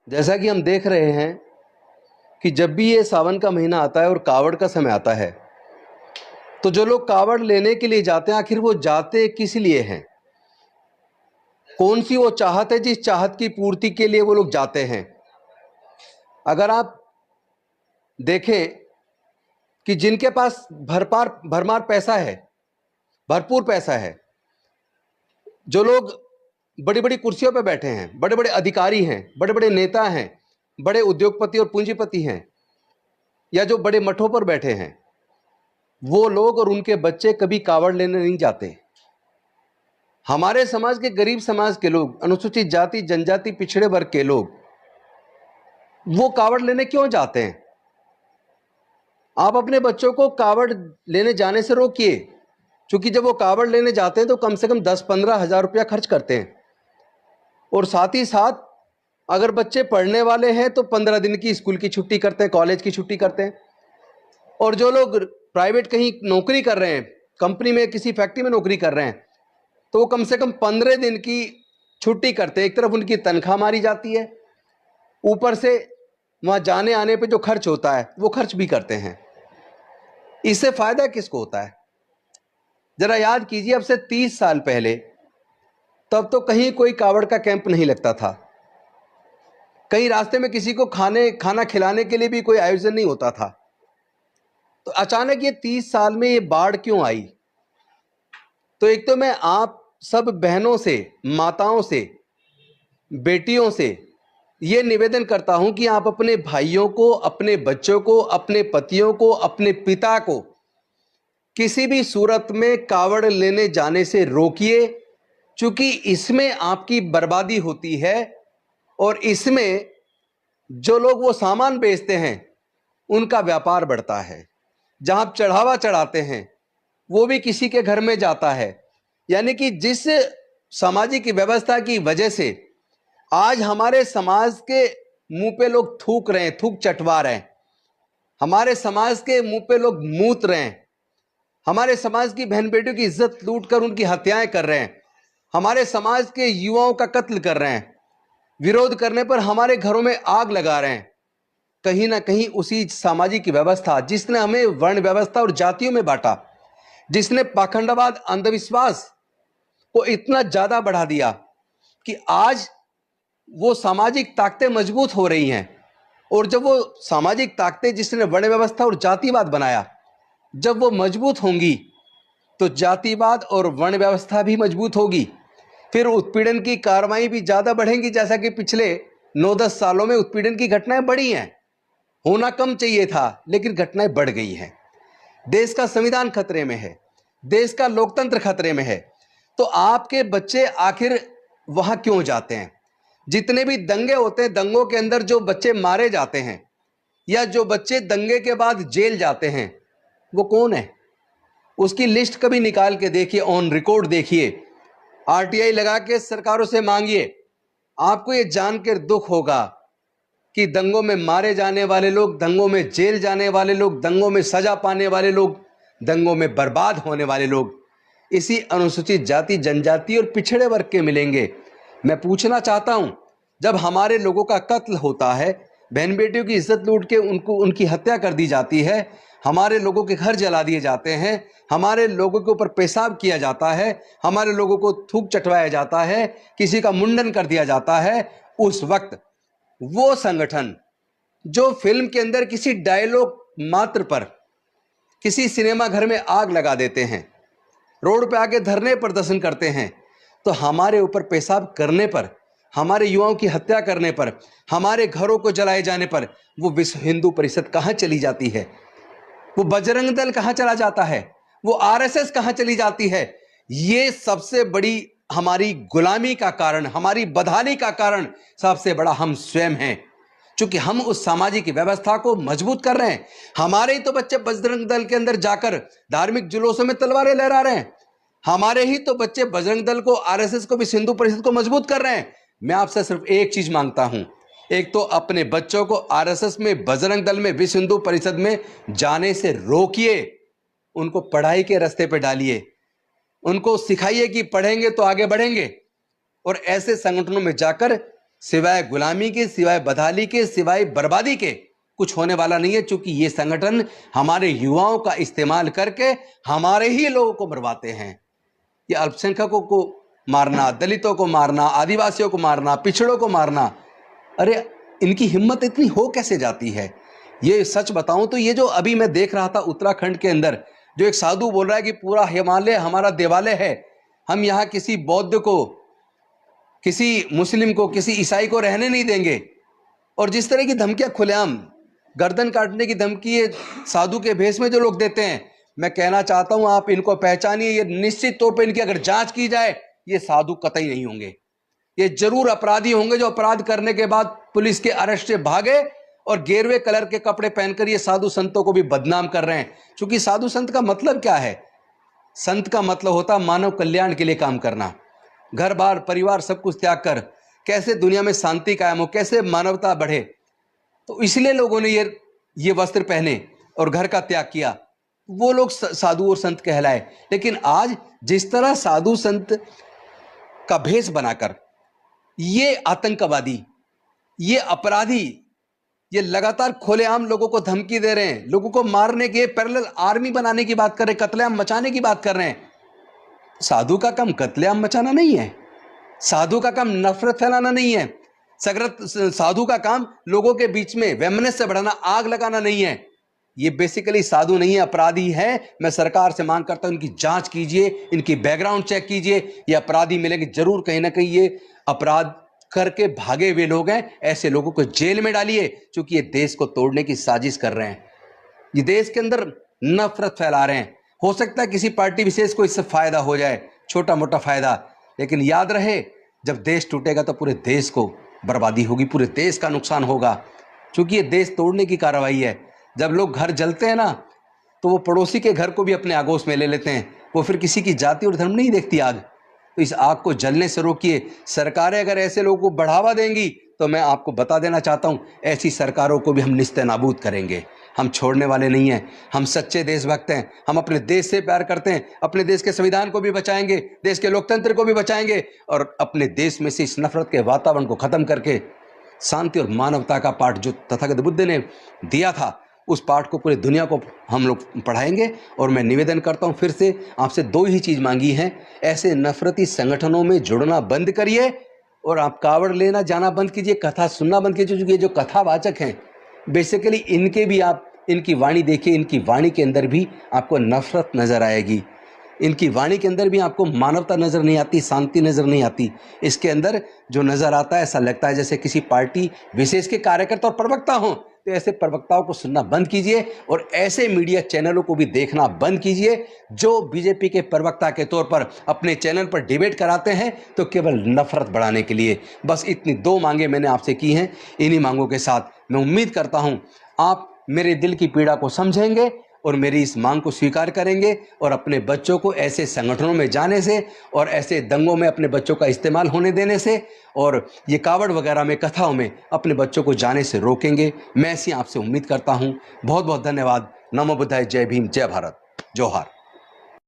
जैसा कि हम देख रहे हैं कि जब भी ये सावन का महीना आता है और कावड़ का समय आता है, तो जो लोग कावड़ लेने के लिए जाते हैं, आखिर वो जाते किस लिए हैं? कौन सी वो चाहत है जिस चाहत की पूर्ति के लिए वो लोग जाते हैं? अगर आप देखें कि जिनके पास भरमार पैसा है, भरपूर पैसा है, जो लोग बड़ी बड़ी कुर्सियों पर बैठे हैं, बड़े बड़े अधिकारी हैं, बड़े बड़े नेता हैं, बड़े उद्योगपति और पूंजीपति हैं, या जो बड़े मठों पर बैठे हैं, वो लोग और उनके बच्चे कभी कावड़ लेने नहीं जाते। हमारे समाज के गरीब समाज के लोग, अनुसूचित जाति जनजाति पिछड़े वर्ग के लोग, वो कावड़ लेने क्यों जाते हैं? आप अपने बच्चों को कावड़ लेने जाने से रोकिए, क्योंकि जब वो कावड़ लेने जाते हैं तो कम से कम 10-15 हज़ार रुपया खर्च करते हैं। और साथ ही साथ अगर बच्चे पढ़ने वाले हैं तो 15 दिन की स्कूल की छुट्टी करते हैं, कॉलेज की छुट्टी करते हैं। और जो लोग प्राइवेट कहीं नौकरी कर रहे हैं, कंपनी में किसी फैक्ट्री में नौकरी कर रहे हैं, तो वो कम से कम 15 दिन की छुट्टी करते हैं। एक तरफ उनकी तनख्वाह मारी जाती है, ऊपर से वहाँ जाने आने पे जो खर्च होता है वो खर्च भी करते हैं। इससे फायदा किसको होता है? जरा याद कीजिए, अब से 30 साल पहले तब तो कहीं कोई कावड़ का कैंप नहीं लगता था, कहीं रास्ते में किसी को खाना खिलाने के लिए भी कोई आयोजन नहीं होता था। तो अचानक ये 30 साल में ये बाढ़ क्यों आई? तो एक तो मैं आप सब बहनों से, माताओं से, बेटियों से ये निवेदन करता हूं कि आप अपने भाइयों को, अपने बच्चों को, अपने पतियों को, अपने पिता को किसी भी सूरत में कावड़ लेने जाने से रोकिए, क्योंकि इसमें आपकी बर्बादी होती है। और इसमें जो लोग वो सामान बेचते हैं उनका व्यापार बढ़ता है। जहां आप चढ़ावा चढ़ाते हैं वो भी किसी के घर में जाता है। यानी कि जिस सामाजिक व्यवस्था की वजह से आज हमारे समाज के मुंह पे लोग थूक रहे हैं, थूक चटवा रहे हैं, हमारे समाज के मुंह पे लोग मूत रहे हैं, हमारे समाज की बहन बेटियों की इज्जत लूट कर उनकी हत्याएं कर रहे हैं, हमारे समाज के युवाओं का कत्ल कर रहे हैं, विरोध करने पर हमारे घरों में आग लगा रहे हैं। कहीं ना कहीं उसी सामाजिक व्यवस्था जिसने हमें वर्ण व्यवस्था और जातियों में बांटा, जिसने पाखंडवाद, अंधविश्वास को इतना ज्यादा बढ़ा दिया कि आज वो सामाजिक ताकतें मजबूत हो रही हैं। और जब वो सामाजिक ताकतें जिसने वर्ण व्यवस्था और जातिवाद बनाया, जब वो मजबूत होंगी तो जातिवाद और वर्ण व्यवस्था भी मजबूत होगी। फिर उत्पीड़न की कार्रवाई भी ज्यादा बढ़ेंगी। जैसा कि पिछले 9-10 सालों में उत्पीड़न की घटनाएं बढ़ी हैं, होना कम चाहिए था लेकिन घटनाएं बढ़ गई हैं। देश का संविधान खतरे में है, देश का लोकतंत्र खतरे में है। तो आपके बच्चे आखिर वहां क्यों जाते हैं? जितने भी दंगे होते हैं, दंगों के अंदर जो बच्चे मारे जाते हैं या जो बच्चे दंगे के बाद जेल जाते हैं, वो कौन है? उसकी लिस्ट कभी निकाल के देखिए, ऑन रिकॉर्ड देखिए, आरटीआई लगा के सरकारों से मांगिए। आपको ये जानकर दुख होगा कि दंगों में मारे जाने वाले लोग, दंगों में जेल जाने वाले लोग, दंगों में सजा पाने वाले लोग, दंगों में बर्बाद होने वाले लोग इसी अनुसूचित जाति, जनजाति और पिछड़े वर्ग के मिलेंगे। मैं पूछना चाहता हूं, जब हमारे लोगों का कत्ल होता है, बहन बेटियों की इज्जत लूट के उनकी हत्या कर दी जाती है, हमारे लोगों के घर जला दिए जाते हैं, हमारे लोगों के ऊपर पेशाब किया जाता है, हमारे लोगों को थूक चटवाया जाता है, किसी का मुंडन कर दिया जाता है, उस वक्त वो संगठन जो फिल्म के अंदर किसी डायलॉग मात्र पर किसी सिनेमा घर में आग लगा देते हैं, रोड पे आके धरने प्रदर्शन करते हैं, तो हमारे ऊपर पेशाब करने पर, हमारे युवाओं की हत्या करने पर, हमारे घरों को जलाए जाने पर वो विश्व हिंदू परिषद कहां चली जाती है? वो बजरंग दल कहां चला जाता है? वो आरएसएस कहां चली जाती है? ये सबसे बड़ी हमारी गुलामी का कारण, हमारी बदहाली का कारण सबसे बड़ा हम स्वयं हैं, क्योंकि हम उस सामाजिक व्यवस्था को मजबूत कर रहे हैं। हमारे ही तो बच्चे बजरंग दल के अंदर जाकर धार्मिक जुलूसों में तलवारें लहरा रहे हैं, हमारे ही तो बच्चे बजरंग दल को, आरएसएस को, विश्व हिंदू परिषद को मजबूत कर रहे हैं। मैं आपसे सिर्फ एक चीज मांगता हूं, एक तो अपने बच्चों को आरएसएस में, बजरंग दल में, विश्व हिंदू परिषद में जाने से रोकिए, उनको पढ़ाई के रास्ते पे डालिए, उनको सिखाइए कि पढ़ेंगे तो आगे बढ़ेंगे, और ऐसे संगठनों में जाकर सिवाय गुलामी के, सिवाय बदहाली के, सिवाय बर्बादी के कुछ होने वाला नहीं है, क्योंकि ये संगठन हमारे युवाओं का इस्तेमाल करके हमारे ही लोगों को मरवाते हैं। ये अल्पसंख्यकों को मारना, दलितों को मारना, आदिवासियों को मारना, पिछड़ों को मारना, अरे इनकी हिम्मत इतनी हो कैसे जाती है? ये सच बताऊं तो ये जो अभी मैं देख रहा था उत्तराखंड के अंदर, जो एक साधु बोल रहा है कि पूरा हिमालय हमारा देवालय है, हम यहाँ किसी बौद्ध को, किसी मुस्लिम को, किसी ईसाई को रहने नहीं देंगे। और जिस तरह की धमकियां खुलेआम, गर्दन काटने की धमकी ये साधु के भेष में जो लोग देते हैं, मैं कहना चाहता हूं आप इनको पहचानिए। ये निश्चित तौर पर इनकी अगर जांच की जाए, ये साधु कतई नहीं होंगे, ये जरूर अपराधी होंगे जो अपराध करने के बाद पुलिस के अरेस्ट से भागे और गेरुए कलर के कपड़े पहनकर ये साधु संतों को भी बदनाम कर रहे हैं। क्योंकि साधु संत का मतलब क्या है? संत का मतलब होता है मानव कल्याण के लिए काम करना, घर बार परिवार सब कुछ त्याग कर कैसे दुनिया में शांति कायम हो, कैसे मानवता बढ़े। तो इसलिए लोगों ने ये वस्त्र पहने और घर का त्याग किया, वो लोग साधु और संत कहलाए। लेकिन आज जिस तरह साधु संत का भेष बनाकर ये आतंकवादी, ये अपराधी, ये लगातार खुलेआम लोगों को धमकी दे रहे हैं, लोगों को मारने के, पैरेलल आर्मी बनाने की बात कर रहे हैं, कत्लेआम मचाने की बात कर रहे हैं। साधु का काम कत्लेआम मचाना नहीं है, साधु का काम नफरत फैलाना नहीं है, साधु का काम लोगों के बीच में वैमनस्य बढ़ाना, आग लगाना नहीं है। ये बेसिकली साधु नहीं है, अपराधी है। मैं सरकार से मांग करता हूं इनकी जांच कीजिए, इनकी बैकग्राउंड चेक कीजिए। ये अपराधी मिलेंगे जरूर, कहीं ना कहीं ये अपराध करके भागे हुए लोग हैं, ऐसे लोगों को जेल में डालिए, क्योंकि ये देश को तोड़ने की साजिश कर रहे हैं, ये देश के अंदर नफरत फैला रहे हैं। हो सकता है किसी पार्टी विशेष को इससे फायदा हो जाए, छोटा मोटा फायदा, लेकिन याद रहे जब देश टूटेगा तो पूरे देश को बर्बादी होगी, पूरे देश का नुकसान होगा, क्योंकि ये देश तोड़ने की कार्रवाई है। जब लोग घर जलते हैं ना, तो वो पड़ोसी के घर को भी अपने आगोश में ले लेते हैं, वो फिर किसी की जाति और धर्म नहीं देखती आग। तो इस आग को जलने से रोकिए। सरकारें अगर ऐसे लोगों को बढ़ावा देंगी तो मैं आपको बता देना चाहता हूं, ऐसी सरकारों को भी हम निस्ते नाबूद करेंगे। हम छोड़ने वाले नहीं हैं, हम सच्चे देशभक्त हैं, हम अपने देश से प्यार करते हैं, अपने देश के संविधान को भी बचाएंगे, देश के लोकतंत्र को भी बचाएंगे और अपने देश में से इस नफरत के वातावरण को खत्म करके शांति और मानवता का पाठ जो तथागत बुद्ध ने दिया था, उस पाठ को पूरी दुनिया को हम लोग पढ़ाएंगे। और मैं निवेदन करता हूं फिर से आपसे, दो ही चीज़ मांगी है, ऐसे नफरती संगठनों में जुड़ना बंद करिए और आप कावड़ लेना जाना बंद कीजिए, कथा सुनना बंद कीजिए। क्योंकि ये जो कथावाचक हैं बेसिकली इनके भी आप इनकी वाणी देखिए, इनकी वाणी के अंदर भी आपको नफरत नज़र आएगी, इनकी वाणी के अंदर भी आपको मानवता नज़र नहीं आती, शांति नज़र नहीं आती। इसके अंदर जो नज़र आता है ऐसा लगता है जैसे किसी पार्टी विशेष के कार्यकर्ता और प्रवक्ता हों। तो ऐसे प्रवक्ताओं को सुनना बंद कीजिए और ऐसे मीडिया चैनलों को भी देखना बंद कीजिए जो बीजेपी के प्रवक्ता के तौर पर अपने चैनल पर डिबेट कराते हैं तो केवल नफरत बढ़ाने के लिए। बस इतनी दो मांगे मैंने आपसे की हैं। इन्हीं मांगों के साथ मैं उम्मीद करता हूं आप मेरे दिल की पीड़ा को समझेंगे और मेरी इस मांग को स्वीकार करेंगे और अपने बच्चों को ऐसे संगठनों में जाने से और ऐसे दंगों में अपने बच्चों का इस्तेमाल होने देने से और ये कावड़ वगैरह में, कथाओं में अपने बच्चों को जाने से रोकेंगे। मैं ऐसी आपसे उम्मीद करता हूँ। बहुत बहुत धन्यवाद। नमो बुद्धाय। जय भीम, जय भारत, जोहार।